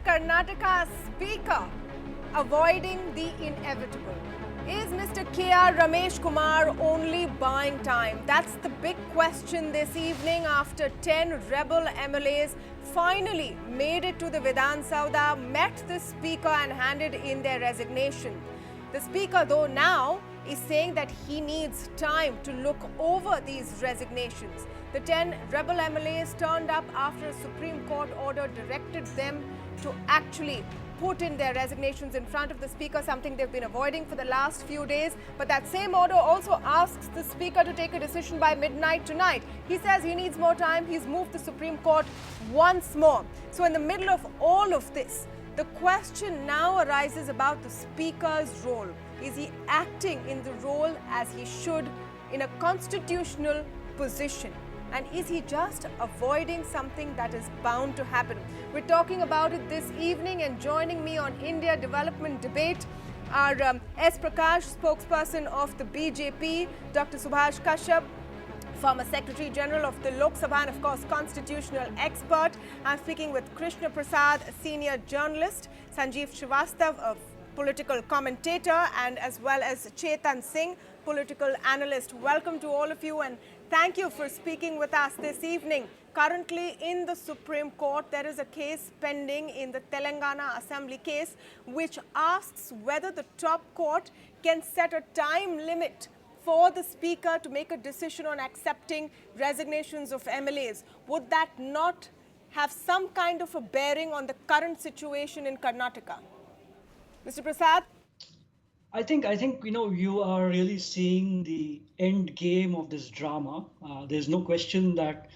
Karnataka Speaker avoiding the inevitable? Is Mr. K.R. Ramesh Kumar only buying time? That's the big question this evening after 10 rebel MLAs finally made it to the Vidhan Sauda, met the Speaker and handed in their resignation. The Speaker, though, now is saying that he needs time to look over these resignations. The 10 rebel MLAs turned up after a Supreme Court order directed them to actually put in their resignations in front of the Speaker, something they've been avoiding for the last few days. But that same order also asks the Speaker to take a decision by midnight tonight. He says he needs more time. He's moved the Supreme Court once more. So in the middle of all of this, the question now arises about the Speaker's role. Is he acting in the role as he should in a constitutional position? And is he just avoiding something that is bound to happen? We're talking about it this evening, and joining me on India Development Debate are S. Prakash, spokesperson of the BJP, Dr. Subhash Kashyap, former Secretary General of the Lok Sabha and, of course, constitutional expert. I'm speaking with Krishna Prasad, a senior journalist, Sanjeev Srivastav, a political commentator, and as well as Chetan Singh, political analyst. Welcome to all of you, and thank you for speaking with us this evening. Currently in the Supreme Court, there is a case pending in the Telangana Assembly case, which asks whether the top court can set a time limit for the Speaker to make a decision on accepting resignations of MLAs. Would that not have some kind of a bearing on the current situation in Karnataka? Mr. Prasad? I think you are really seeing the end game of this drama. There's no question that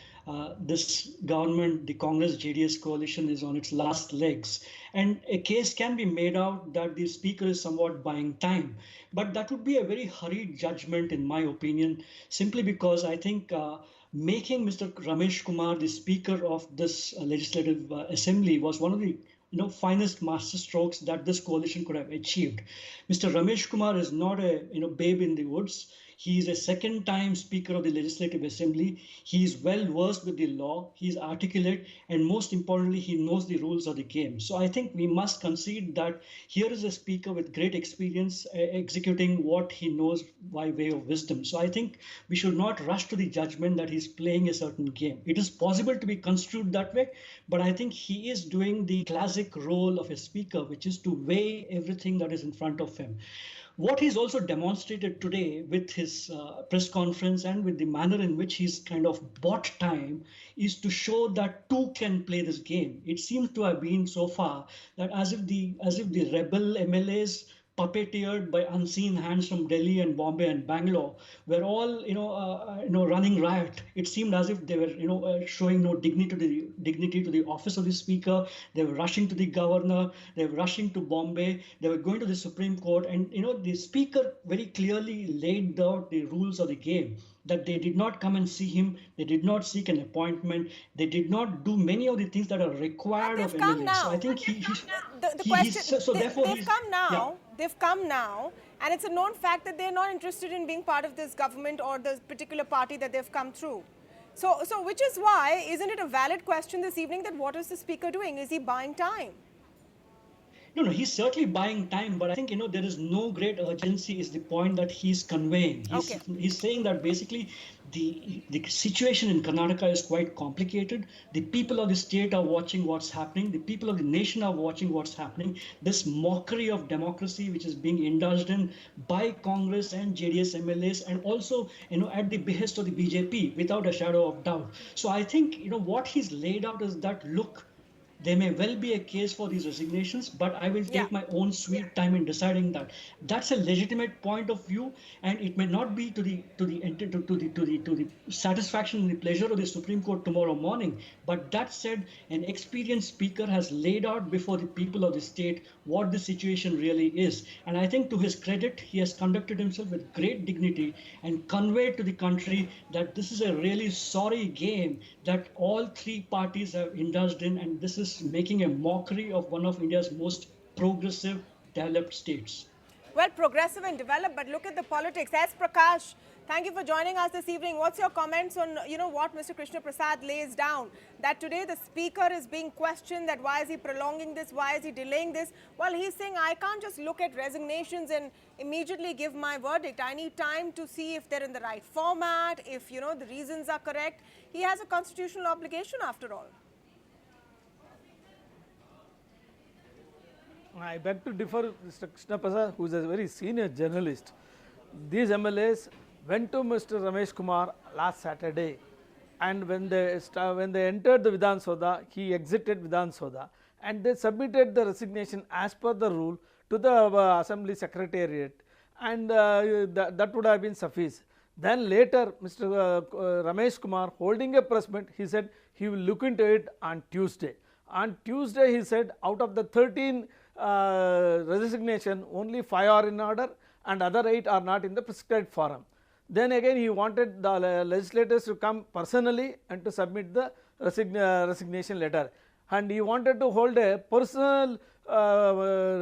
this government, the Congress JDS coalition, is on its last legs, and a case can be made out that the Speaker is somewhat buying time. But that would be a very hurried judgment, in my opinion, simply because I think making Mr. Ramesh Kumar the Speaker of this legislative assembly was one of the finest masterstrokes that this coalition could have achieved. Mr. Ramesh Kumar is not a babe in the woods. He is a second-time Speaker of the Legislative Assembly. He is well versed with the law. He is articulate, and most importantly, he knows the rules of the game. So I think we must concede that here is a Speaker with great experience executing what he knows by way of wisdom. So I think we should not rush to the judgment that he's playing a certain game. It is possible to be construed that way, but I think he is doing the classic role of a Speaker, which is to weigh everything that is in front of him. What he's also demonstrated today with his press conference and with the manner in which he's kind of bought time is to show that two can play this game. It seems to have been so far that as if the rebel MLAs, puppeteered by unseen hands from Delhi and Bombay and Bangalore, were all running riot. It seemed as if they were showing no dignity to the office of the Speaker. They were rushing to the governor. They were rushing to Bombay. They were going to the Supreme Court, and the Speaker very clearly laid out the rules of the game. That they did not come and see him, they did not seek an appointment, they did not do many of the things that are required of MLAs. So I think they've come now, and it's a known fact that they're not interested in being part of this government or the particular party that they've come through. So which is why, isn't it a valid question this evening that what is the Speaker doing? Is he buying time? No, he's certainly buying time, but I think, there is no great urgency is the point that he's conveying. He's saying that basically the situation in Karnataka is quite complicated. The people of the state are watching what's happening. The people of the nation are watching what's happening. This mockery of democracy, which is being indulged in by Congress and JDS MLAs, and also, at the behest of the BJP, without a shadow of doubt. So I think, what he's laid out is that, look, there may well be a case for these resignations, but I will take my own sweet time in deciding that. That's a legitimate point of view, and it may not be to the satisfaction and the pleasure of the Supreme Court tomorrow morning. But that said, an experienced Speaker has laid out before the people of the state what the situation really is. And I think, to his credit, he has conducted himself with great dignity and conveyed to the country that this is a really sorry game that all three parties have indulged in, and this is making a mockery of one of India's most progressive, developed states. Well, progressive and developed, but look at the politics. As Prakash, Thank you for joining us this evening. What's your comments on, what Mr. Krishna Prasad lays down? That today the speaker is being questioned that why is he prolonging this, why is he delaying this? Well, he's saying I can't just look at resignations and immediately give my verdict. I need time to see if they're in the right format, if, the reasons are correct. He has a constitutional obligation after all. I beg to differ, Mr. Krishna Prasad, who is a very senior journalist. These MLAs went to Mr. Ramesh Kumar last Saturday, and when they entered the Vidhan Sabha, he exited Vidhan Sabha, and they submitted the resignation as per the rule to the Assembly Secretariat, and that would have been sufficient. Then later, Mr. Ramesh Kumar, holding a press meet, he said he will look into it on Tuesday. On Tuesday, he said out of the 13 resignation, only 5 are in order and other 8 are not in the prescribed forum. Then again he wanted the legislators to come personally and to submit the resignation letter, and he wanted to hold a personal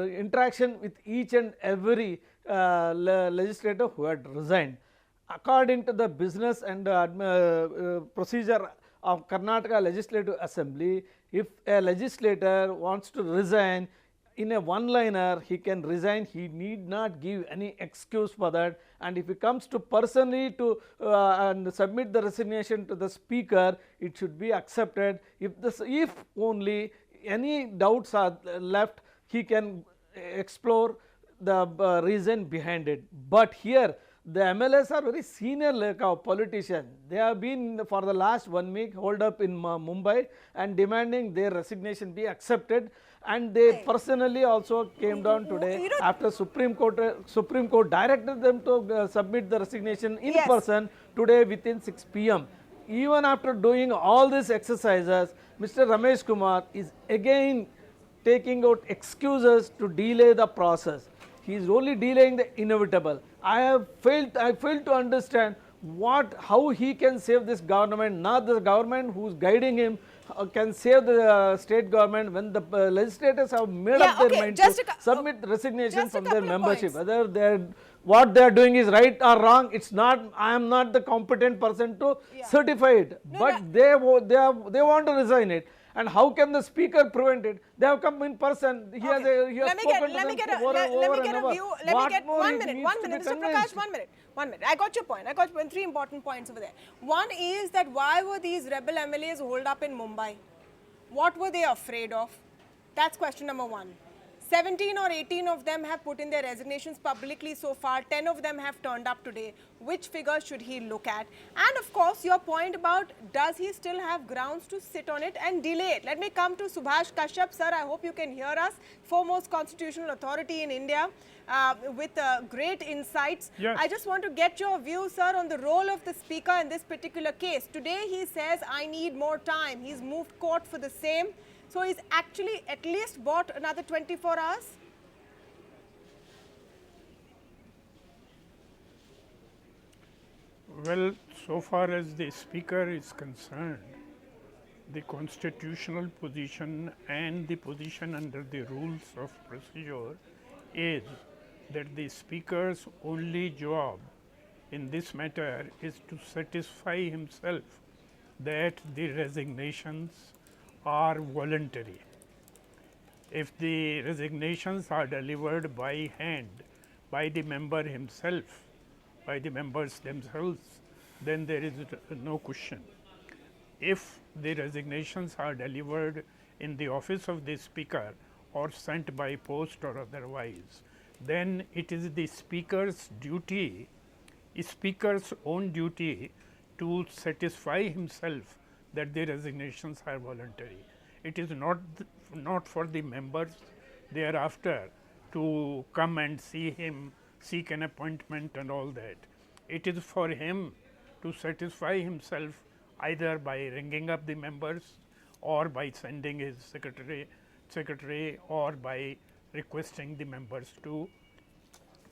interaction with each and every legislator who had resigned. According to the business and procedure of Karnataka Legislative Assembly, if a legislator wants to resign, in a one-liner he can resign, he need not give any excuse for that, and if he comes to personally to and submit the resignation to the speaker, it should be accepted. If only any doubts are left, he can explore the reason behind it. But here the MLAs are very senior politicians. They have been for the last 1 week holed up in Mumbai and demanding their resignation be accepted, and they personally also came down today after Supreme Court directed them to submit the resignation in person today within 6 p.m. Even after doing all these exercises, Mr. Ramesh Kumar is again taking out excuses to delay the process. He is only delaying the inevitable. I failed to understand how he can save this government. Not the government who is guiding him can save the state government when the legislators have made up their mind to submit resignation from their membership. Whether what they are doing is right or wrong, it's not. I am not the competent person to certify it. But they want to resign it. And how can the speaker prevent it? They have come in person. He has spoken to them over and over. One minute, Mr. Prakash, 1 minute. I got your point. 3 important points over there. One is that why were these rebel MLAs holed up in Mumbai? What were they afraid of? That's question number 1. 17 or 18 of them have put in their resignations publicly so far. 10 of them have turned up today. Which figure should he look at? And of course, your point about does he still have grounds to sit on it and delay it? Let me come to Subhash Kashyap. Sir, I hope you can hear us. Foremost constitutional authority in India with great insights. Yes. I just want to get your view, sir, on the role of the speaker in this particular case. Today he says, I need more time. He's moved court for the same. So he's actually at least bought another 24 hours? Well, so far as the speaker is concerned, the constitutional position and the position under the rules of procedure is that the speaker's only job in this matter is to satisfy himself that the resignations are voluntary. If the resignations are delivered by hand by the member himself, by the members themselves, then there is no question. If the resignations are delivered in the office of the speaker or sent by post or otherwise, then it is the speaker's duty, speaker's own duty to satisfy himself that the resignations are voluntary. It is not for the members thereafter to come and see him, seek an appointment and all that. It is for him to satisfy himself either by ringing up the members or by sending his secretary or by requesting the members to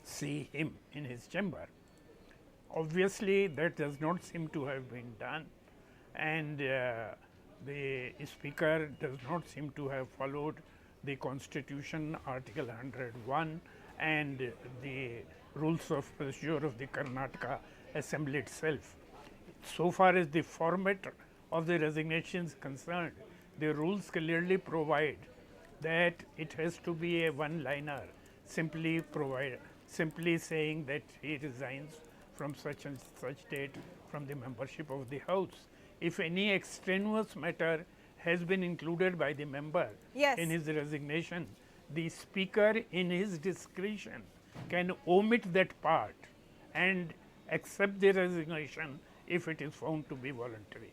see him in his chamber. Obviously, that does not seem to have been done, and the speaker does not seem to have followed the constitution, article 101, and the rules of procedure of the Karnataka assembly itself. So far as the format of the resignation is concerned, the rules clearly provide that it has to be a one-liner, simply saying that he resigns from such and such date from the membership of the House. If any extraneous matter has been included by the member Yes. in his resignation, the speaker in his discretion can omit that part and accept the resignation if it is found to be voluntary.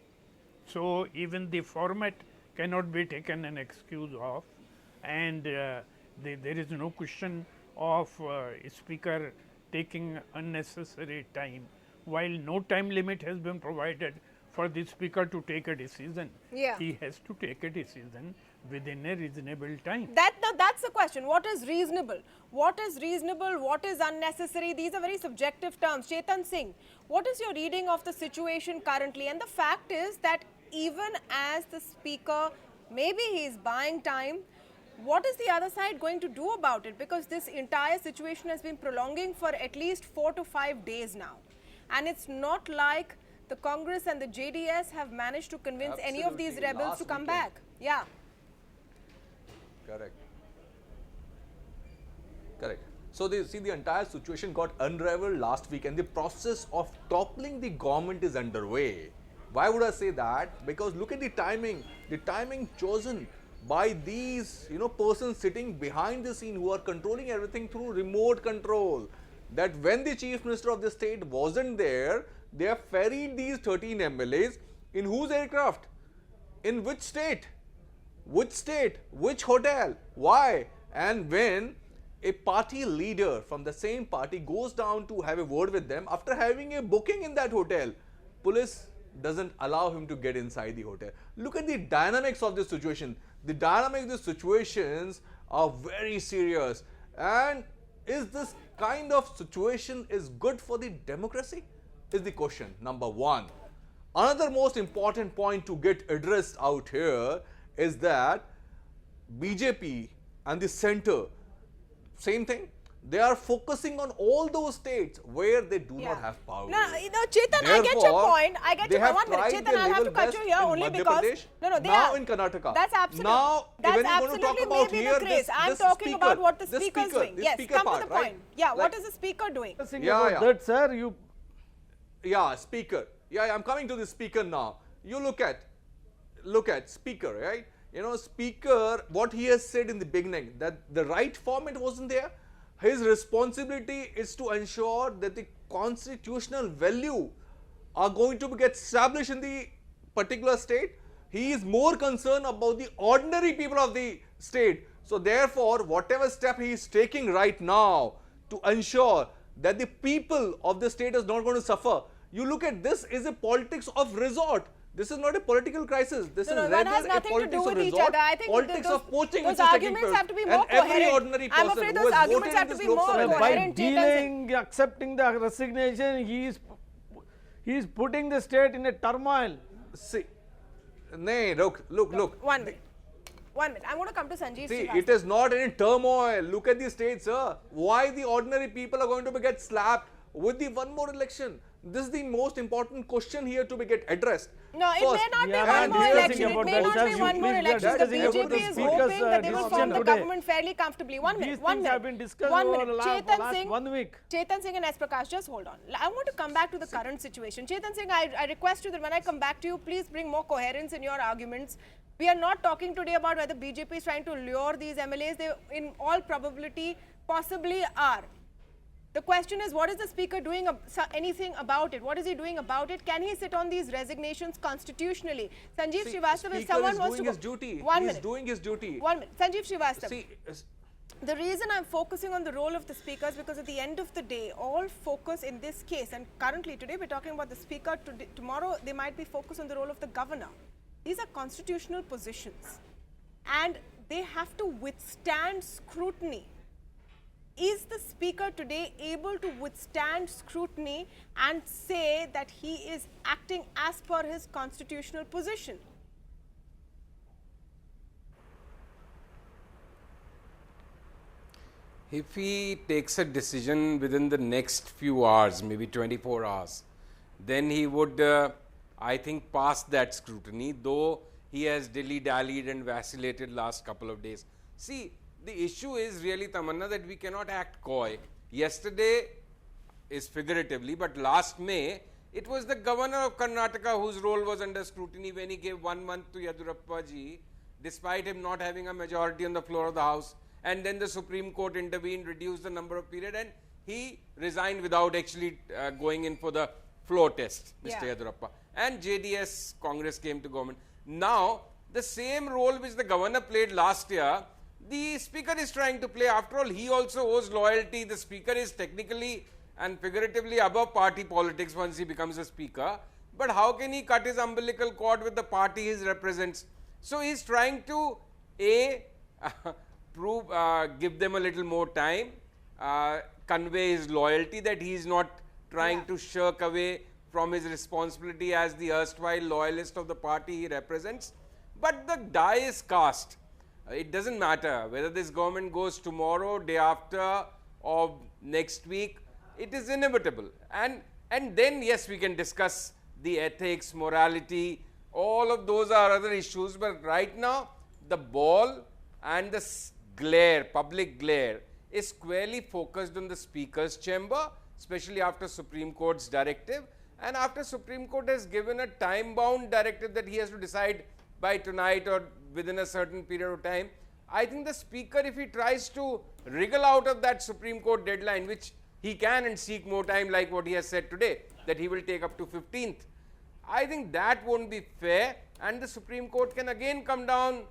So, even the format cannot be taken an excuse of, and there is no question of speaker taking unnecessary time, while no time limit has been provided for the speaker to take a decision. Yeah. He has to take a decision within a reasonable time. That's the question. What is reasonable? What is reasonable? What is unnecessary? These are very subjective terms. Chetan Singh, what is your reading of the situation currently? And the fact is that even as the speaker, maybe he is buying time, what is the other side going to do about it? Because this entire situation has been prolonging for at least 4 to 5 days now. And it's not like the Congress and the JDS have managed to convince any of these Absolutely. rebels Last to come weekend. back. Yeah. Correct. Correct. So, the entire situation got unraveled last week, and the process of toppling the government is underway. Why would I say that? Because look at the timing chosen by these persons sitting behind the scene who are controlling everything through remote control. That when the Chief Minister of the state wasn't there, they have ferried these 13 MLAs in whose aircraft? In which state? Which state? Which hotel? Why? And when a party leader from the same party goes down to have a word with them after having a booking in that hotel, police doesn't allow him to get inside the hotel. Look at the dynamics of this situation. The dynamics of these situations are very serious. And is this kind of situation is good for the democracy? Is the question, number one. Another most important point to get addressed out here is that BJP and the center, same thing, they are focusing on all those states where they do not have power. No, Chetan, I get your point. I get they your have point. 1 minute, tried Chetan, their I'll have to level cut you best here in only Madhya because Pradesh, they now are in Karnataka. That's absolutely. Now, that's when you're going to talk absolutely about maybe here, the case. I'm this talking speaker, about what the this speaker is speaker, doing. this Yes, speaker come part, to the point. right? Yeah, Like- what is the speaker doing? Yeah. That, sir, you Yeah, speaker. Yeah, I'm coming to the speaker now. You look at speaker, right? Speaker, what he has said in the beginning, that the right format wasn't there. His responsibility is to ensure that the constitutional value are going to get established in the particular state. He is more concerned about the ordinary people of the state. So therefore, whatever step he is taking right now to ensure that the people of the state is not going to suffer. You look at this is a politics of resort. This is not a political crisis. This is No, rather that has a nothing to politics do of with each resort, other. I think politics those, of poaching those which is taking arguments place. have to be And more every coherent. ordinary I'm person afraid who those has voted arguments in have to this be Lok more Sabha by coherent. Chetan Singh. delaying accepting the resignation, he is putting the state in a turmoil. See, nay, look. 1 minute. 1 minute. I'm going to come to Sanjeev See, Srivastava. it is not in turmoil. Look at the state, sir. Why the ordinary people are going to get slapped with the one more election? This is the most important question here to be get addressed. No, it First, may not be Yeah, one and more here's the election. It about may that, not sir. be You one more please, we are election. The discussing about BJP the is speaker's, hoping that they will decision form the today. government fairly comfortably. 1 minute. These 1 things minute. have been discussed 1 over minute. the last Chetan Singh. 1 week. Chetan Singh and S. Prakash, just hold on. I want to come back to the current situation. Chetan Singh, I request you that when I come back to you, please bring more coherence in your arguments. We are not talking today about whether BJP is trying to lure these MLAs. They, in all probability, possibly are. The question is, what is the speaker doing anything about it? What is he doing about it? Can he sit on these resignations constitutionally? Sanjeev Srivastava, if someone wants to doing his duty. 1 He's minute. doing his duty. 1 minute. Sanjeev Srivastava. See, The reason I'm focusing on the role of the speaker is because at the end of the day, all focus in this case, and currently today we're talking about the speaker, tomorrow they might be focused on the role of the governor. These are constitutional positions and they have to withstand scrutiny. Is the speaker today able to withstand scrutiny and say that he is acting as per his constitutional position? If he takes a decision within the next few hours, maybe 24 hours, then he would, I think, pass that scrutiny, though he has dilly-dallied and vacillated last couple of days. See, the issue is really, Tamanna, that we cannot act coy. Yesterday is figuratively, but last May, it was the governor of Karnataka whose role was under scrutiny when he gave 1 month to Yadurappa ji, despite him not having a majority on the floor of the House. And then the Supreme Court intervened, reduced the number of period, and he resigned without actually going in for the floor test, Mr. Yadurappa. And JDS Congress came to government. Now, the same role which the governor played last year, the speaker is trying to play. After all, he also owes loyalty. The speaker is technically and figuratively above party politics once he becomes a speaker. But how can he cut his umbilical cord with the party he represents? So he's trying to give them a little more time, convey his loyalty, that he is not trying to shirk away from his responsibility as the erstwhile loyalist of the party he represents. But the die is cast. It doesn't matter whether this government goes tomorrow, day after, or next week. It is inevitable. And then, yes, we can discuss the ethics, morality, all of those are other issues. But right now, the ball and the glare, public glare, is squarely focused on the Speaker's chamber, especially after Supreme Court's directive. And after Supreme Court has given a time-bound directive that he has to decide by tonight or within a certain period of time, I think the Speaker, if he tries to wriggle out of that Supreme Court deadline, which he can and seek more time like what he has said today, that he will take up to 15th, I think that won't be fair, and the Supreme Court can again come down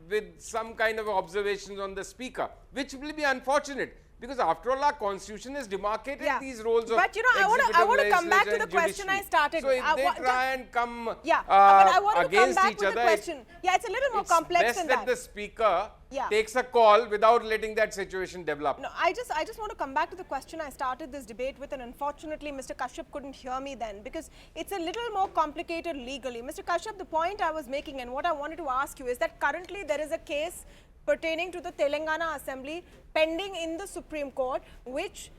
with some kind of observations on the Speaker, which will be unfortunate. Because after all, our constitution has demarcated these roles of but I want to come back to the question I started with. So if they try and come but I want to come against back each with other, the question. It's a little more complex than that. that. The Speaker takes a call without letting that situation develop. No, I just want to come back to the question I started this debate with, and unfortunately Mr. Kashyap couldn't hear me then, because it's a little more complicated legally. Mr. Kashyap, the point I was making and what I wanted to ask you is that currently there is a case pertaining to the Telangana Assembly pending in the Supreme Court, which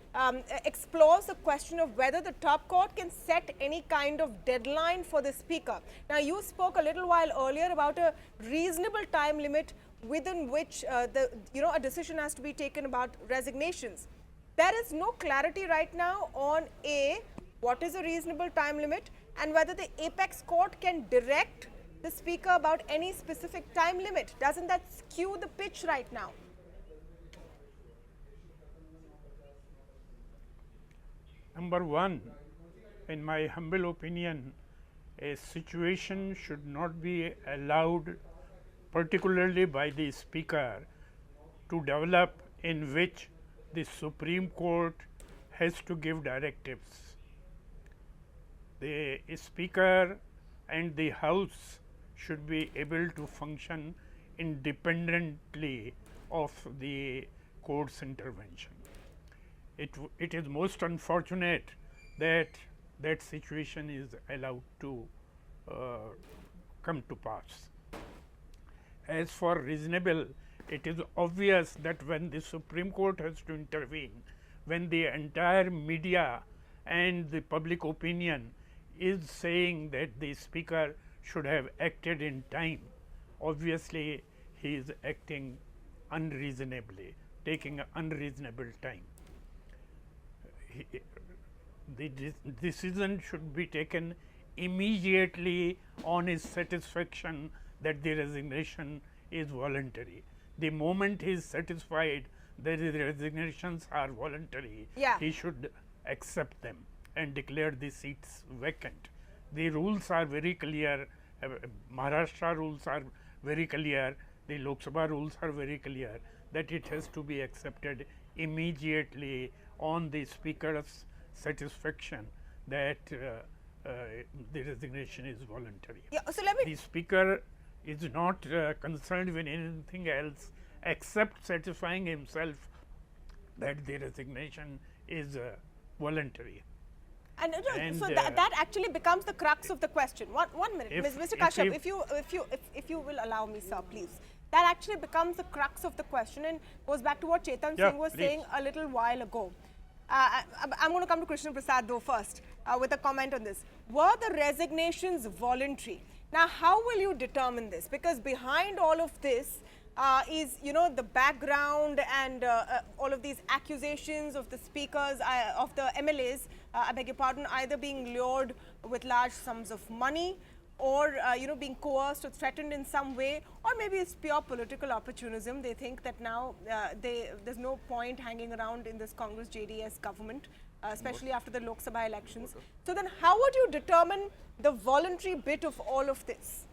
explores the question of whether the top court can set any kind of deadline for the Speaker. Now, you spoke a little while earlier about a reasonable time limit within which a decision has to be taken about resignations. There is no clarity right now on what is a reasonable time limit, and whether the apex court can direct the Speaker about any specific time limit. Doesn't that skew the pitch right now? Number one, in my humble opinion, a situation should not be allowed, particularly by the Speaker, to develop in which the Supreme Court has to give directives. The Speaker and the House should be able to function independently of the court's intervention. It is most unfortunate that that situation is allowed to come to pass. As for reasonable, it is obvious that when the Supreme Court has to intervene, when the entire media and the public opinion is saying that the Speaker should have acted in time, obviously he is acting unreasonably, taking unreasonable time. The decision should be taken immediately on his satisfaction that the resignation is voluntary. The moment he is satisfied that the resignations are voluntary, he should accept them and declare the seats vacant. The rules are very clear. Maharashtra rules are very clear. The Lok Sabha rules are very clear that it has to be accepted immediately on the Speaker's satisfaction that the resignation is voluntary. So let me. The Speaker is not concerned with anything else except satisfying himself that the resignation is voluntary. And so that actually becomes the crux of the question. One minute, Mr. Kashyap, if you will allow me, sir, please. That actually becomes the crux of the question and goes back to what Chetan Singh was saying a little while ago. I'm going to come to Krishna Prasad though first with a comment on this. Were the resignations voluntary? Now, how will you determine this? Because behind all of this is, you know, the background and all of these accusations of the speakers, of the MLAs, I beg your pardon, either being lured with large sums of money or, you know, being coerced or threatened in some way, or maybe it's pure political opportunism. They think that now there's no point hanging around in this Congress JDS government, especially after the Lok Sabha elections. So then how would you determine the voluntary bit of all of this?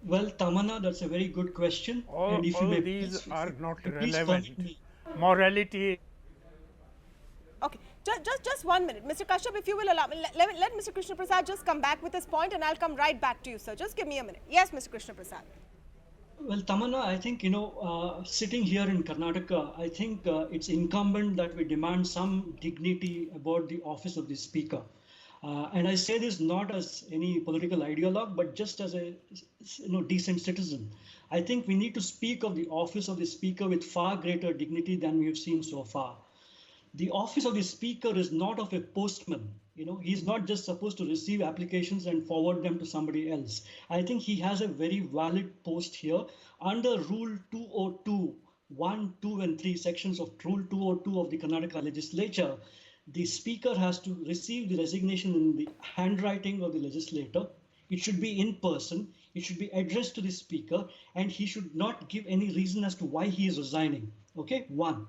Well, Tamanna, that's a very good question. All if you may these please- are not please relevant. permit me. Morality. Okay, just 1 minute. Mr. Kashyap, if you will allow me, let Mr. Krishna Prasad just come back with his point and I'll come right back to you, sir. Just give me a minute. Yes, Mr. Krishna Prasad. Well, Tamanna, I think, you know, sitting here in Karnataka, I think it's incumbent that we demand some dignity about the office of the speaker. And I say this not as any political ideologue, but just as a decent citizen. I think we need to speak of the office of the speaker with far greater dignity than we have seen so far. The office of the speaker is not of a postman. You know, he's not just supposed to receive applications and forward them to somebody else. I think he has a very valid post here under Rule 202, 1, 2, and 3 sections of Rule 202 of the Karnataka legislature. The speaker has to receive the resignation in the handwriting of the legislator. It should be in person. It should be addressed to the speaker, and he should not give any reason as to why he is resigning. Okay, one.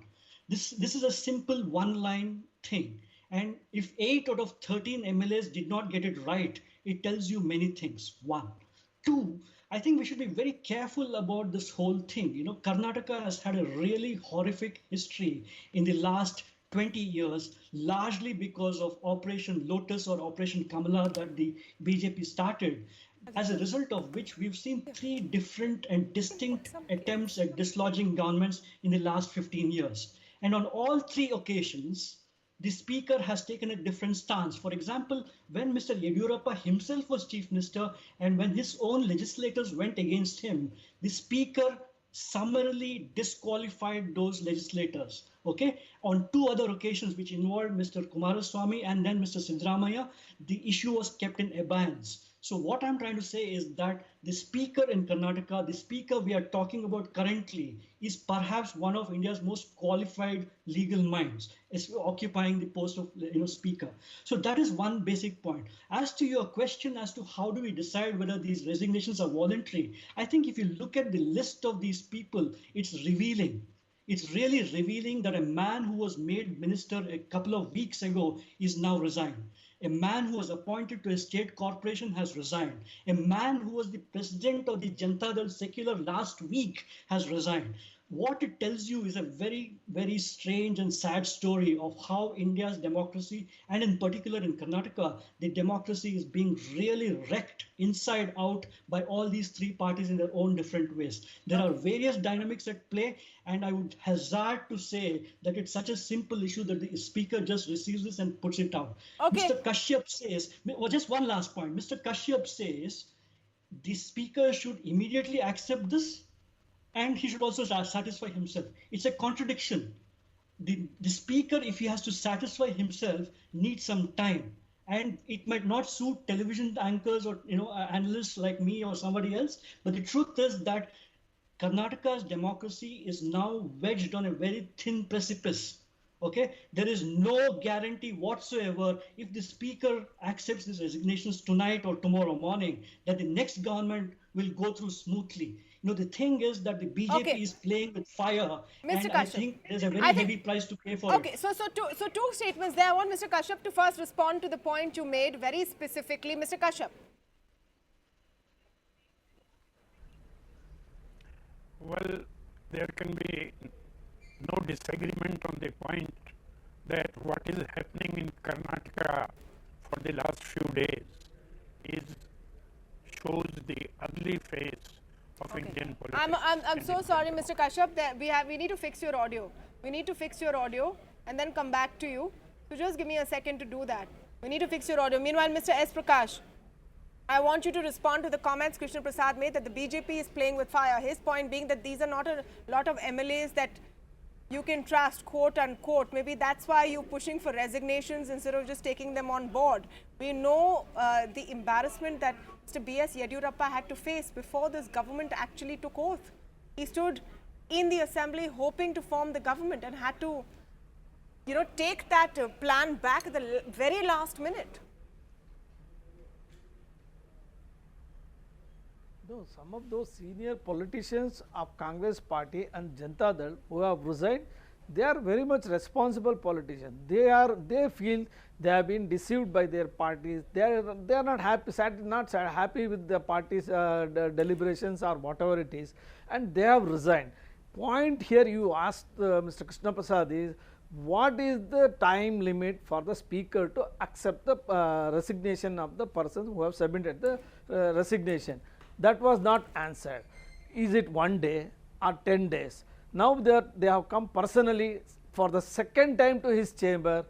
This is a simple one-line thing. And if 8 out of 13 MLAs did not get it right, it tells you many things. One. Two, I think we should be very careful about this whole thing. You know, Karnataka has had a really horrific history in the last 20 years, largely because of Operation Lotus or Operation Kamala that the BJP started, as a result of which we've seen 3 different and distinct attempts at dislodging governments in the last 15 years. And on all 3 occasions, the speaker has taken a different stance. For example, when Mr. Yediyurappa himself was chief minister and when his own legislators went against him, the speaker summarily disqualified those legislators. Okay, on 2 other occasions which involved Mr. Kumaraswamy and then Mr. Siddaramaiah, the issue was kept in abeyance. So what I'm trying to say is that the speaker in Karnataka, the speaker we are talking about currently, is perhaps one of India's most qualified legal minds, is occupying the post of speaker. So that is one basic point. As to your question as to how do we decide whether these resignations are voluntary, I think if you look at the list of these people, it's revealing. It's really revealing that a man who was made minister a couple of weeks ago is now resigned. A man who was appointed to a state corporation has resigned. A man who was the president of the Janata Dal Secular last week has resigned. What it tells you is a very, very strange and sad story of how India's democracy, and in particular in Karnataka, the democracy is being really wrecked inside out by all these 3 parties in their own different ways. There are various dynamics at play, and I would hazard to say that it's such a simple issue that the speaker just receives this and puts it out. Okay. Mr. Kashyap says, well, just one last point. Mr. Kashyap says the speaker should immediately accept this, and he should also satisfy himself. It's a contradiction. The speaker, if he has to satisfy himself, needs some time. And it might not suit television anchors or analysts like me or somebody else. But the truth is that Karnataka's democracy is now wedged on a very thin precipice. Okay, there is no guarantee whatsoever if the speaker accepts his resignations tonight or tomorrow morning that the next government will go through smoothly. The thing is that the BJP is playing with fire, Mr. and Kashyap, I think there's a very heavy price to pay for it. Okay, so 2 statements there. I want Mr. Kashyap to first respond to the point you made very specifically. Mr. Kashyap. Well, there can be no disagreement on the point that what is happening in Karnataka for the last few days shows the ugly face of Indian politics. I'm so sorry, Mr. Kashyap, that we need to fix your audio. We need to fix your audio and then come back to you. So just give me a second to do that. We need to fix your audio. Meanwhile, Mr. S. Prakash, I want you to respond to the comments Krishna Prasad made that the BJP is playing with fire. His point being that these are not a lot of MLAs that you can trust, quote unquote. Maybe that's why you're pushing for resignations instead of just taking them on board. We know the embarrassment that Mr. B.S. Yediyurappa had to face before this government actually took oath. He stood in the assembly hoping to form the government and had to, take that plan back at the very last minute. No, some of those senior politicians of Congress party and Janata Dal who have resigned, they are very much responsible politicians. They feel they have been deceived by their parties. They are not happy with the party's deliberations or whatever it is, and they have resigned. Point here you asked Mr. Krishna Prasad is, what is the time limit for the speaker to accept the resignation of the person who have submitted the resignation? That was not answered. Is it 1 day or 10 days? Now they have come personally for the second time to his chamber,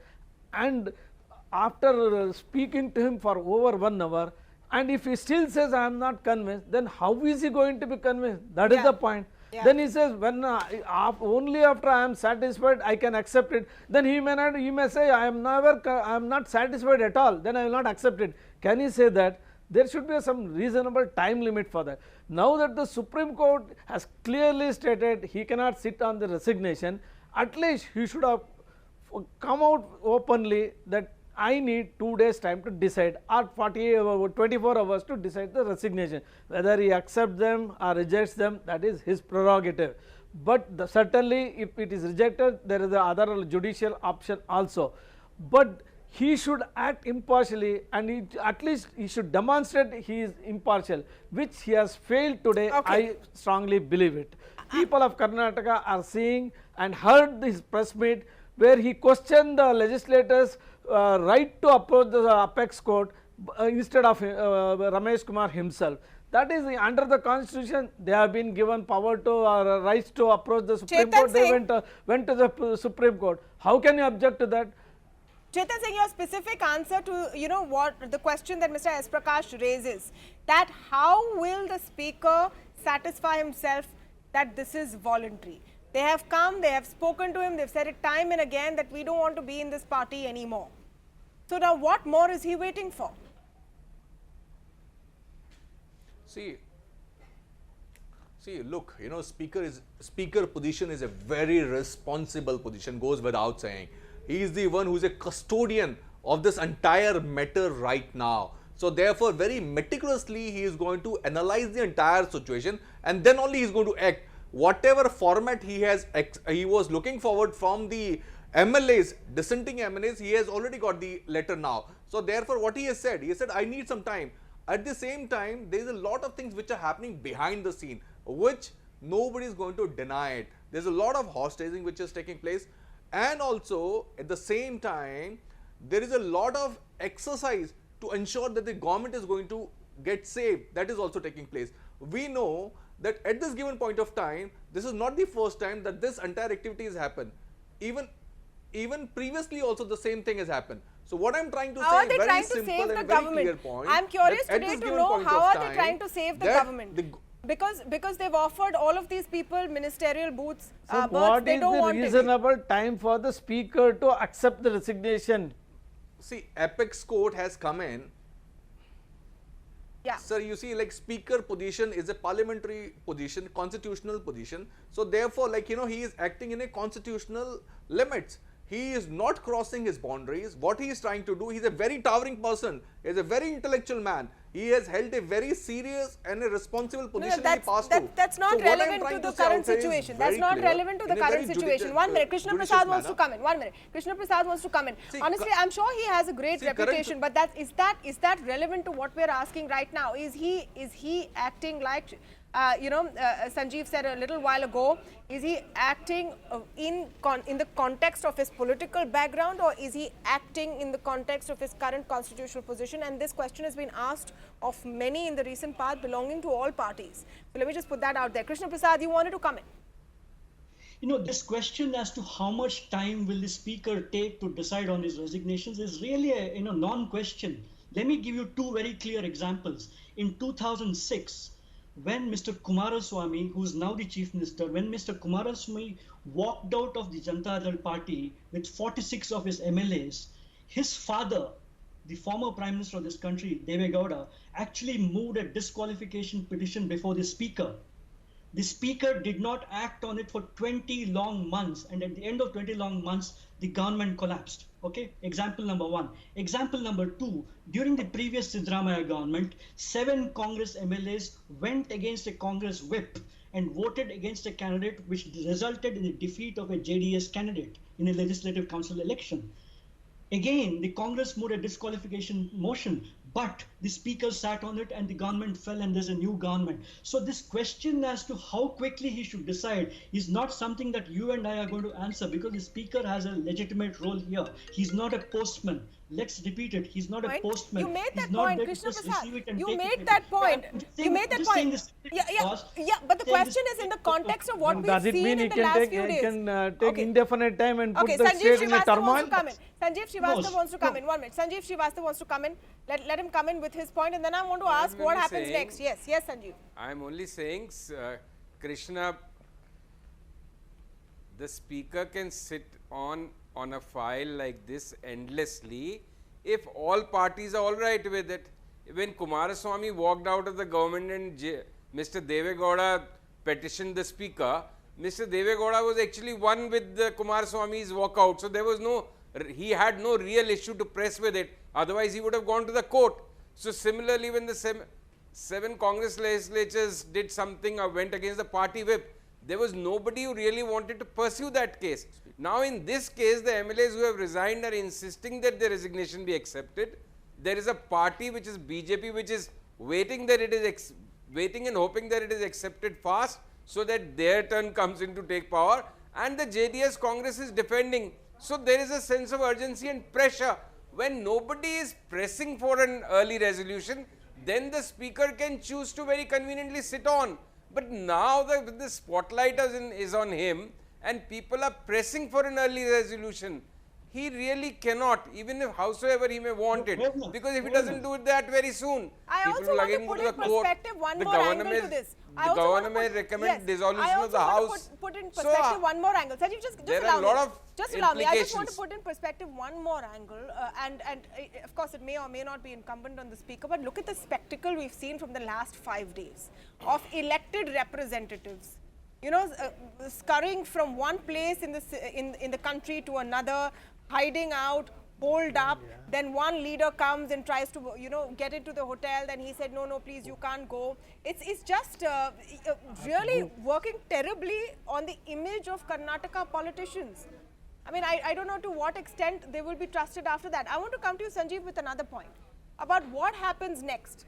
and after speaking to him for over 1 hour, and if he still says I am not convinced, then how is he going to be convinced? That is the point. Yeah. Then he says, when only after I am satisfied I can accept it. Then he may say I am not satisfied at all, then I will not accept it. Can he say that? There should be some reasonable time limit for that. Now that the Supreme Court has clearly stated he cannot sit on the resignation, at least he should have come out openly that I need 2 days time to decide, or 24 hours to decide the resignation. Whether he accepts them or rejects them, that is his prerogative. But certainly if it is rejected, there is the other judicial option also. But he should act impartially, and at least he should demonstrate he is impartial, which he has failed today. Okay. I strongly believe it. People of Karnataka are seeing and heard this press meet where he questioned the legislators' right to approach the apex court instead of Ramesh Kumar himself. That is, under the constitution, they have been given power to rights to approach the Supreme Court. They went to the Supreme Court. How can you object to that? Chetan Singh, your specific answer to what the question that Mr. S. Prakash raises, that how will the speaker satisfy himself that this is voluntary? They have come, they have spoken to him, they've said it time and again that we don't want to be in this party anymore. So now what more is he waiting for? See, look, speaker position is a very responsible position, goes without saying. He is the one who is a custodian of this entire matter right now. So therefore, very meticulously he is going to analyze the entire situation, and then only he is going to act. Whatever format he was looking forward from the MLAs, dissenting MLAs, he has already got the letter now. So therefore, what he has said I need some time. At the same time, there is a lot of things which are happening behind the scene, which nobody is going to deny it. There is a lot of hostilizing which is taking place. And also, at the same time, there is a lot of exercise to ensure that the government is going to get saved. That is also taking place. We know that at this given point of time, this is not the first time that this entire activity has happened. Even previously also the same thing has happened. So what I'm trying to how say, are they very trying to simple save and the very government? clear point. I'm curious that at today this to given know point how of are time, they trying to save the that government? Because they've offered all of these people ministerial booths. So berths, what they is don't the want it. reasonable time for the speaker to accept the resignation? See, apex court has come in. Yeah. Sir, you see, like, speaker position is a parliamentary position, constitutional position. So therefore, like, he is acting in a constitutional limits. He is not crossing his boundaries. What he is trying to do, he is a very towering person. He is a very intellectual man. He has held a very serious and a responsible position in the past too. That's not So what I'm relevant trying to the say current out here is situation. very That's not clear, relevant to the in a current very situation. 1 minute. Krishna judicious Prasad wants to manner. come in. 1 minute. Krishna Prasad wants to come in. See, Honestly, I'm sure he has a great see, reputation, but is that relevant to what we're asking right now? Is he acting like Sanjeev said a little while ago, is he acting in the context of his political background, or is he acting in the context of his current constitutional position? And this question has been asked of many in the recent past belonging to all parties. So let me just put that out there. Krishna Prasad, you wanted to comment. This question as to how much time will the speaker take to decide on his resignations is really a non-question. Let me give you two very clear examples. In 2006, when Mr. Kumaraswamy, who's now the Chief Minister, when Mr. Kumaraswamy walked out of the Janata Dal party with 46 of his MLAs, his father, the former Prime Minister of this country, Deve Gowda, actually moved a disqualification petition before the Speaker. The Speaker did not act on it for 20 long months, and at the end of 20 long months, the government collapsed. Okay, example number one. Example number two, during the previous Siddaramaiah government, 7 Congress MLAs went against a Congress whip and voted against a candidate, which resulted in the defeat of a JDS candidate in a legislative council election. Again, the Congress moved a disqualification motion, but the Speaker sat on it and the government fell and there's a new government. So this question as to how quickly he should decide is not something that you and I are going to answer, because the Speaker has a legitimate role here. He's not a postman. Let's repeat it. He's not a postman. You made He's that not point, there to Krishna just Prasad. receive it and You take made it. that point. I'm just You saying- made that just saying point. this- Yeah, but the saying question this- is in the context of what we've Does it seen mean in he the can last take, few days. take Okay. indefinite time and put Okay, the Sanjeev state in a Srivastava turmoil? wants to come in. Sanjeev Srivastava No, wants to come in. 1 minute. Sanjeev Srivastava wants to come in. Let him come in with his point, and then I want to ask what only happens saying- next. Yes, Sanjeev. I'm only saying, Krishna, the Speaker can sit on a file like this endlessly if all parties are all right with it. When Kumaraswamy walked out of the government and Mr. Deve Gowda petitioned the Speaker, Mr. Deve Gowda was actually one with the Kumaraswamy's walkout. So there was he had no real issue to press with it. Otherwise, he would have gone to the court. So similarly, when the 7 Congress legislatures did something or went against the party whip, there was nobody who really wanted to pursue that case. Now in this case, the MLAs who have resigned are insisting that their resignation be accepted. There is a party which is BJP, which is waiting that it is waiting and hoping that it is accepted fast so that their turn comes in to take power, and the JDS Congress is defending. So there is a sense of urgency and pressure. When nobody is pressing for an early resolution, then the Speaker can choose to very conveniently sit on. But now the spotlight is on him and people are pressing for an early resolution. He really cannot, even if howsoever he may want it, because if he doesn't do it that very soon, I people also will want to again put go to in the court. perspective one The more governor angle to may- this. The governor may recommend dissolution of the House. Put in So, perspective one more angle. Sanjeev, just there allow are a me. lot of Just allow me. I just want to implications. put in perspective one more angle, and of course it may or may not be incumbent on the Speaker, but look at the spectacle we've seen from the last 5 days of elected representatives. You know, scurrying from one place in the country to another, hiding out, holed up. Then one leader comes and tries to, get into the hotel. Then he said, no, please, you can't go. It's just really working terribly on the image of Karnataka politicians. I mean, I don't know to what extent they will be trusted after that. I want to come to you, Sanjeev, with another point about what happens next.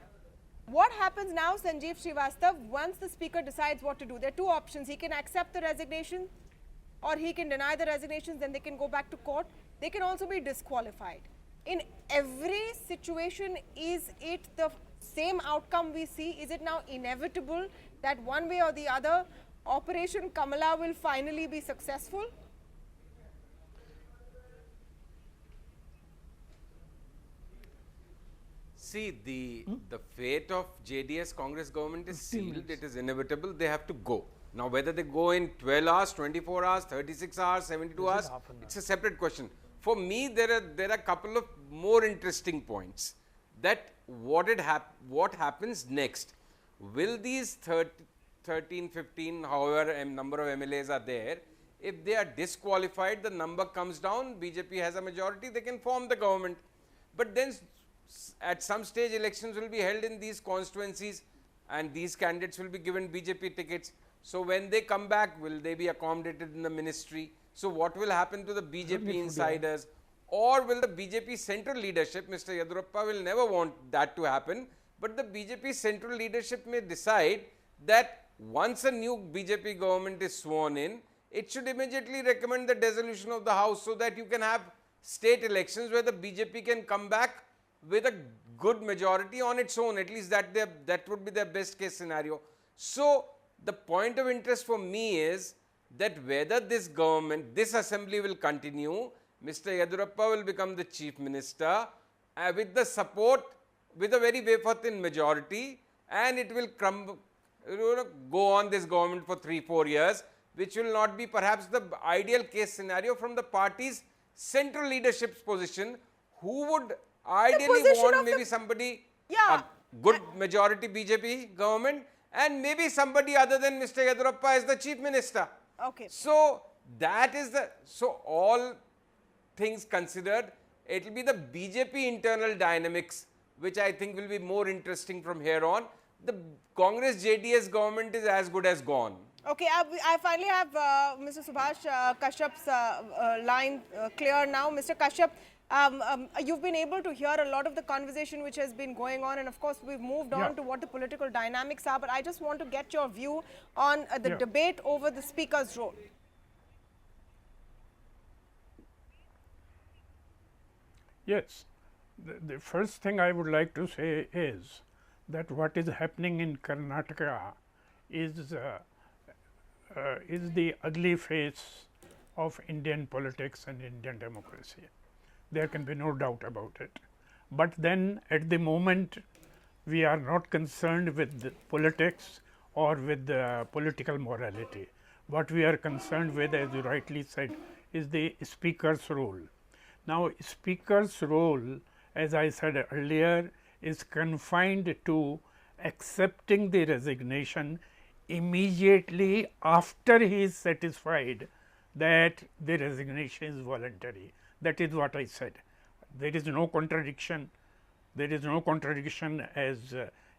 What happens now, Sanjeev Srivastava, once the Speaker decides what to do? There are two options. He can accept the resignation or he can deny the resignations, then they can go back to court. They can also be disqualified. In every situation, is it the same outcome we see? Is it now inevitable that one way or the other, Operation Kamala will finally be successful? See, the fate of JDS Congress government is sealed. It is inevitable. They have to go. Now, whether they go in 12 hours, 24 hours, 36 hours, 72 hours, it's a separate question. For me, there are a couple of more interesting points. That what happens next? Will these 13, 15, however number of MLAs are there, if they are disqualified, the number comes down, BJP has a majority, they can form the government. But then at some stage elections will be held in these constituencies and these candidates will be given BJP tickets. So when they come back, will they be accommodated in the ministry? So what will happen to the BJP insiders? Or will the BJP central leadership, Mr. Yedurappa will never want that to happen, but the BJP central leadership may decide that once a new BJP government is sworn in, it should immediately recommend the dissolution of the House so that you can have state elections where the BJP can come back with a good majority on its own. At least that would be their best case scenario. So the point of interest for me is that whether this government, this assembly will continue, Mr. Yedurappa will become the chief minister with the support, with a very wafer thin majority, and it will go on this government for 3-4 years, which will not be perhaps the ideal case scenario from the party's central leadership's position, who would ideally position want of the- maybe somebody, Yeah. a good majority BJP government, and maybe somebody other than Mr. Yedurappa as the chief minister. Okay. So that is so all things considered, it will be the BJP internal dynamics which I think will be more interesting from here on. The Congress JDS government is as good as gone. Okay, I finally have Mr. Subhash Kashyap's line clear now. Mr. Kashyap, you've been able to hear a lot of the conversation which has been going on, and of course we've moved on to what the political dynamics are, but I just want to get your view on the debate over the speaker's role. Yes, the first thing I would like to say is that what is happening in Karnataka is the ugly face of Indian politics and Indian democracy. There can be no doubt about it. But then at the moment we are not concerned with politics or with political morality. What we are concerned with, as you rightly said, is the speaker's role. Now, speaker's role, as I said earlier, is confined to accepting the resignation immediately after he is satisfied that the resignation is voluntary. That is what I said. There is no contradiction. There is no contradiction, as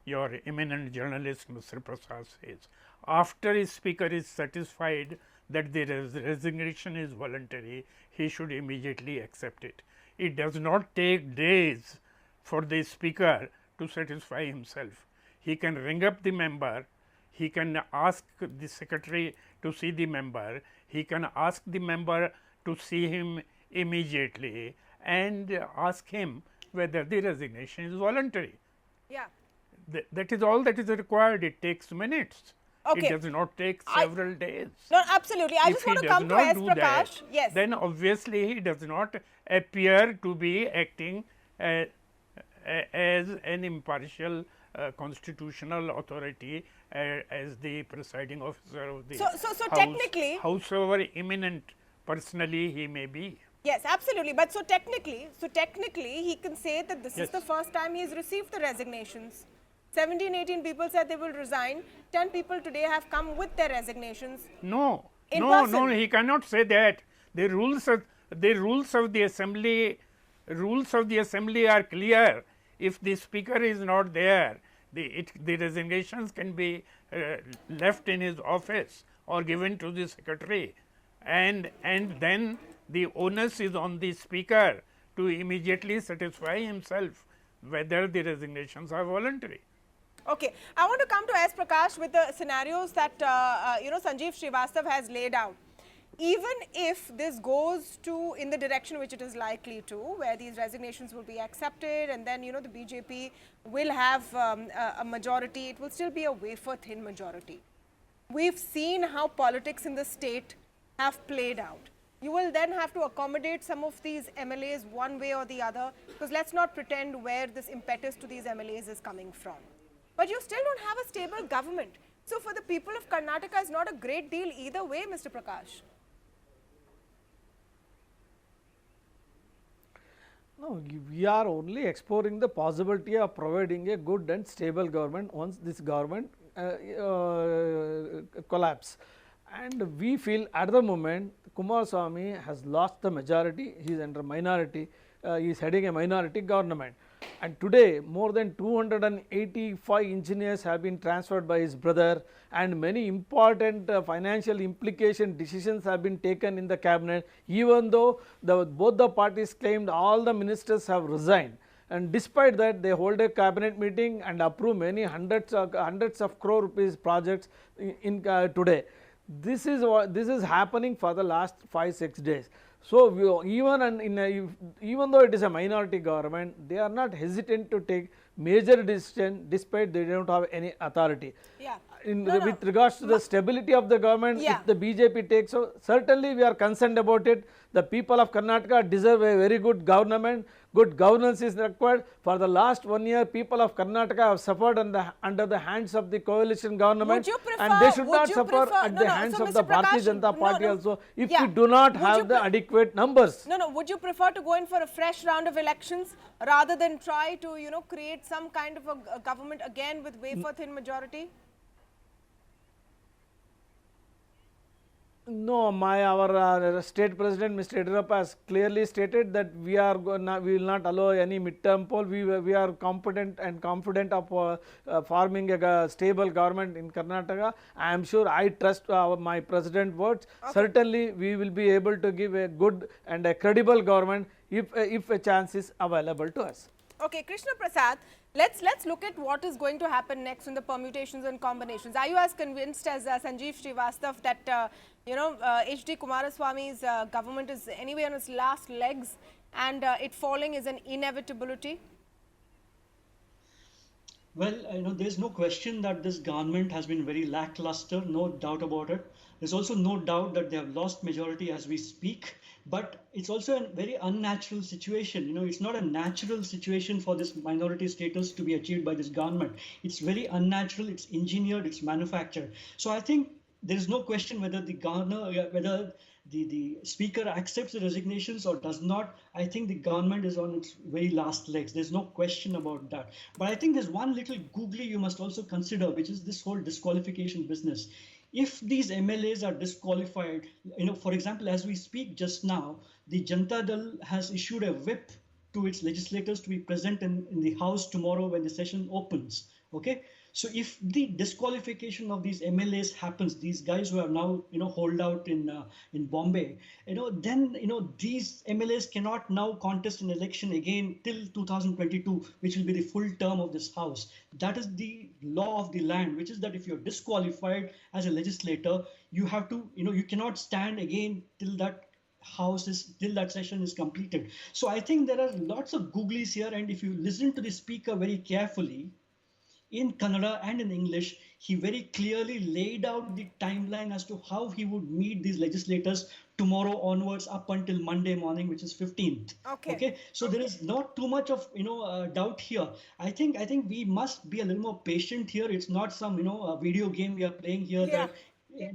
your eminent journalist Mr. Prasad says. After a speaker is satisfied that the resignation is voluntary, he should immediately accept it. It does not take days for the speaker to satisfy himself. He can ring up the member, he can ask the secretary to see the member, he can ask the member to see him immediately and ask him whether the resignation is voluntary. Yeah. That is all that is required. It takes minutes. Okay. It does not take several days. No, absolutely. I just want to come to S. Prakash. Yes. Then obviously he does not appear to be acting as an impartial constitutional authority, as the presiding officer of the So House, technically, howsoever eminent personally he may be. yes, absolutely. But so technically, he can say that this is Yes. the first time he's received the resignations. 17, 18 people said they will resign. 10 people today have come with their resignations. No, In no, person. no, he cannot say that. The rules of the assembly are clear. If the speaker is not there, the resignations can be left in his office or given to the secretary, and then the onus is on the speaker to immediately satisfy himself whether the resignations are voluntary. Okay, I want to come to S. Prakash with the scenarios that Sanjeev Srivastav has laid out. Even if this goes to in the direction which it is likely to, where these resignations will be accepted, and then the BJP will have a majority, it will still be a wafer thin majority. We've seen how politics in the state have played out. You will then have to accommodate some of these MLAs one way or the other, because let's not pretend where this impetus to these MLAs is coming from. But you still don't have a stable government. So for the people of Karnataka, it's not a great deal either way, Mr. Prakash. No, we are only exploring the possibility of providing a good and stable government once this government collapse. And we feel at the moment Kumaraswamy has lost the majority, he is under minority, he is heading a minority government. And today more than 285 engineers have been transferred by his brother, and many important financial implication decisions have been taken in the cabinet, even though both the parties claimed all the ministers have resigned. And despite that, they hold a cabinet meeting and approve many hundreds of crore rupees projects in today. This is happening for the last 5-6 days. So even though it is a minority government, they are not hesitant to take major decision despite they don't have any authority. Yeah. With regards to the stability of the government, Yeah. if the BJP takes, so certainly we are concerned about it. The people of Karnataka deserve a very good government good governance is required. For the last 1 year, people of Karnataka have suffered under the hands of the coalition government, and they should not suffer at the hands of the Bharatiya Janata Party also if we do not have the adequate numbers. No, would you prefer to go in for a fresh round of elections rather than try to, create some kind of a government again with wafer-thin majority? No, our state president, Mr. Yediyurappa, has clearly stated that we will not allow any midterm poll. We are competent and confident of forming a stable government in Karnataka. I am sure, I trust my president words. Okay. Certainly, we will be able to give a good and a credible government if a chance is available to us. Okay, Krishna Prasad, let's look at what is going to happen next in the permutations and combinations. Are you as convinced as Sanjeev Srivastava that H.D. Kumaraswamy's government is anyway on its last legs and it falling is an inevitability? Well, there's no question that this government has been very lackluster, no doubt about it. There's also no doubt that they have lost majority as we speak, but it's also a very unnatural situation. It's not a natural situation for this minority status to be achieved by this government. It's very unnatural, it's engineered, it's manufactured. So I think there is no question whether the speaker accepts the resignations or does not. I think the government is on its very last legs. There's no question about that. But I think there's one little googly you must also consider, which is this whole disqualification business. If these MLAs are disqualified, for example, as we speak just now, the Janata Dal has issued a whip to its legislators to be present in the House tomorrow when the session opens. Okay. So if the disqualification of these MLAs happens, these guys who are now, holed out in Bombay, then, these MLAs cannot now contest an election again till 2022, which will be the full term of this House. That is the law of the land, which is that if you're disqualified as a legislator, you have to, you cannot stand again till that till that session is completed. So I think there are lots of googlies here. And if you listen to the speaker very carefully, in Kannada and in English, he very clearly laid out the timeline as to how he would meet these legislators tomorrow onwards up until Monday morning, which is 15th. Okay. So there is not too much of doubt here. I think we must be a little more patient here. It's not some video game we are playing here that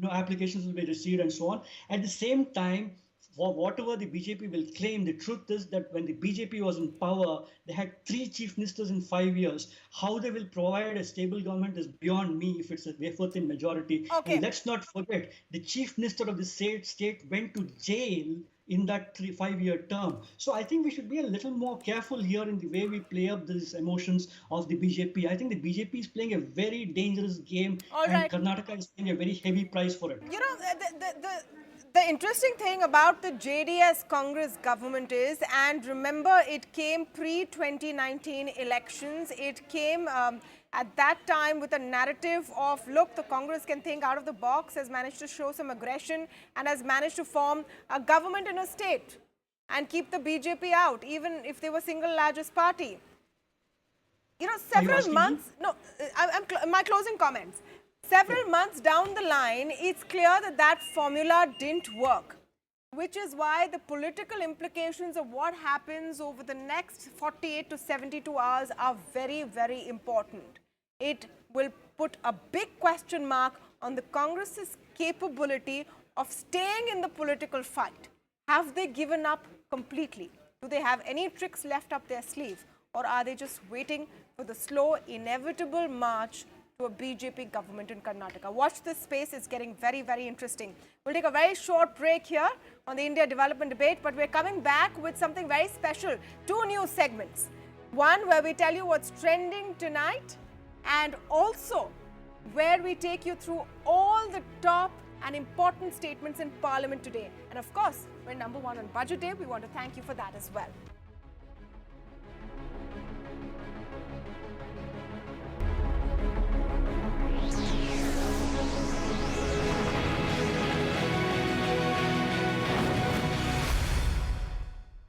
applications will be received and so on. At the same time, for whatever the BJP will claim, the truth is that when the BJP was in power, they had 3 chief ministers in 5 years. How they will provide a stable government is beyond me if it's a wafer-thin majority. Okay. And let's not forget, the chief minister of the state went to jail in that 5-year term. So I think we should be a little more careful here in the way we play up these emotions of the BJP. I think the BJP is playing a very dangerous game. All right. And Karnataka is paying a very heavy price for it. The interesting thing about the JDS Congress government is, and remember, it came pre-2019 elections. It came at that time with a narrative of, look, the Congress can think out of the box, has managed to show some aggression and has managed to form a government in a state and keep the BJP out, even if they were single largest party. Several months, my closing comments. Several months down the line, it's clear that formula didn't work, which is why the political implications of what happens over the next 48 to 72 hours are very, very important. It will put a big question mark on the Congress's capability of staying in the political fight. Have they given up completely? Do they have any tricks left up their sleeve? Or are they just waiting for the slow, inevitable march to a BJP government in Karnataka? Watch this space. It's getting very, very interesting. We'll take a very short break here on the India Development Debate, but we're coming back with something very special. 2 new segments. One where we tell you what's trending tonight, and also where we take you through all the top and important statements in Parliament today. And of course, we're #1 on Budget Day. We want to thank you for that as well.